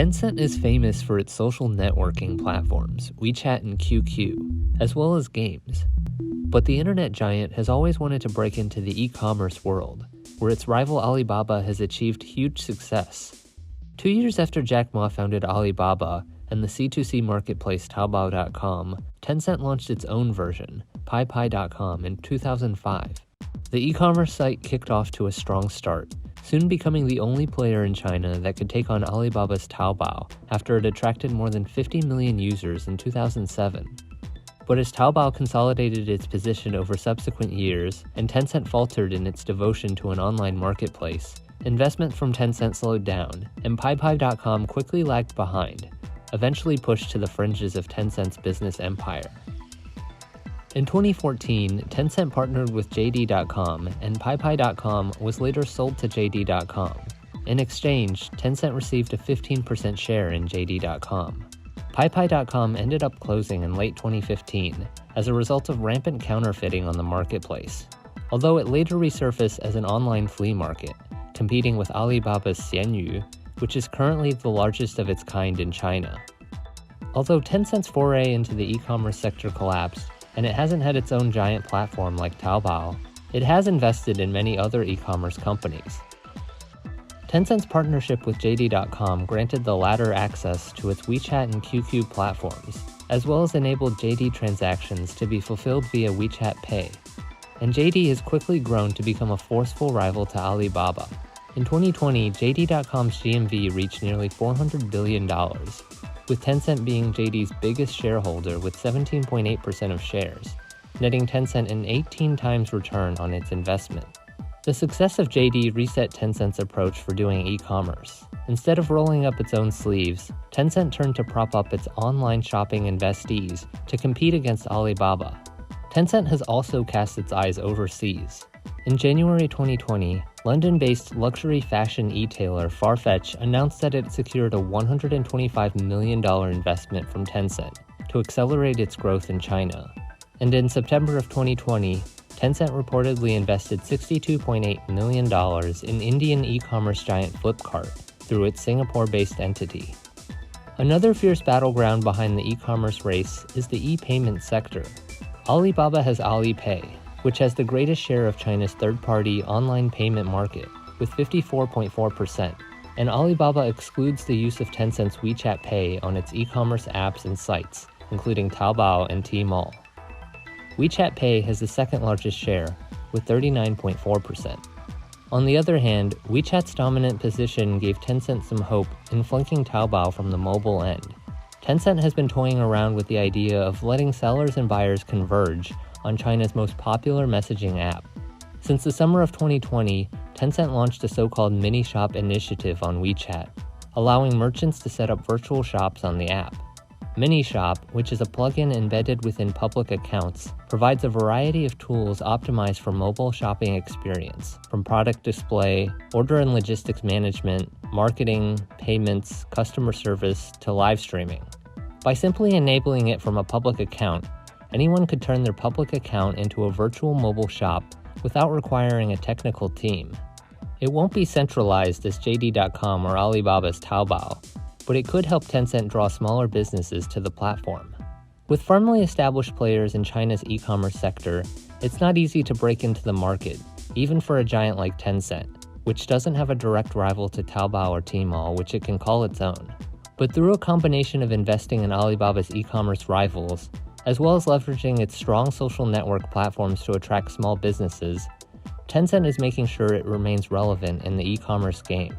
Tencent is famous for its social networking platforms, WeChat and QQ, as well as games. But the internet giant has always wanted to break into the e-commerce world, where its rival Alibaba has achieved huge success. 2 years after Jack Ma founded Alibaba and the C2C marketplace Taobao.com, Tencent launched its own version, PaiPai.com, in 2005. The e-commerce site kicked off to a strong start, soon becoming the only player in China that could take on Alibaba's Taobao after it attracted more than 50 million users in 2007. But as Taobao consolidated its position over subsequent years and Tencent faltered in its devotion to an online marketplace, investment from Tencent slowed down, and PaiPai.com quickly lagged behind, eventually pushed to the fringes of Tencent's business empire. In 2014, Tencent partnered with JD.com, and PaiPai.com was later sold to JD.com. In exchange, Tencent received a 15% share in JD.com. PaiPai.com ended up closing in late 2015 as a result of rampant counterfeiting on the marketplace, although it later resurfaced as an online flea market, competing with Alibaba's Xianyu, which is currently the largest of its kind in China. Although Tencent's foray into the e-commerce sector collapsed, and it hasn't had its own giant platform like Taobao, it has invested in many other e-commerce companies. Tencent's partnership with JD.com granted the latter access to its WeChat and QQ platforms, as well as enabled JD transactions to be fulfilled via WeChat Pay. And JD has quickly grown to become a forceful rival to Alibaba. In 2020, JD.com's GMV reached nearly $400 billion, with Tencent being JD's biggest shareholder with 17.8% of shares, netting Tencent an 18 times return on its investment. The success of JD reset Tencent's approach for doing e-commerce. Instead of rolling up its own sleeves, Tencent turned to prop up its online shopping investees to compete against Alibaba. Tencent has also cast its eyes overseas. In January 2020, London-based luxury fashion e-tailer Farfetch announced that it secured a $125 million investment from Tencent to accelerate its growth in China. And in September of 2020, Tencent reportedly invested $62.8 million in Indian e-commerce giant Flipkart through its Singapore-based entity. Another fierce battleground behind the e-commerce race is the e-payment sector. Alibaba has Alipay, which has the greatest share of China's third-party online payment market, with 54.4%, and Alibaba excludes the use of Tencent's WeChat Pay on its e-commerce apps and sites, including Taobao and Tmall. WeChat Pay has the second largest share, with 39.4%. On the other hand, WeChat's dominant position gave Tencent some hope in flanking Taobao from the mobile end. Tencent has been toying around with the idea of letting sellers and buyers converge on China's most popular messaging app. Since the summer of 2020, Tencent launched a so-called mini-shop initiative on WeChat, allowing merchants to set up virtual shops on the app. Mini-shop, which is a plugin embedded within public accounts, provides a variety of tools optimized for mobile shopping experience, from product display, order and logistics management, marketing, payments, customer service, to live streaming. By simply enabling it from a public account, anyone could turn their public account into a virtual mobile shop without requiring a technical team. It won't be centralized as JD.com or Alibaba's Taobao, but it could help Tencent draw smaller businesses to the platform. With firmly established players in China's e-commerce sector, it's not easy to break into the market, even for a giant like Tencent, which doesn't have a direct rival to Taobao or Tmall which it can call its own. But through a combination of investing in Alibaba's e-commerce rivals, as well as leveraging its strong social network platforms to attract small businesses, Tencent is making sure it remains relevant in the e-commerce game.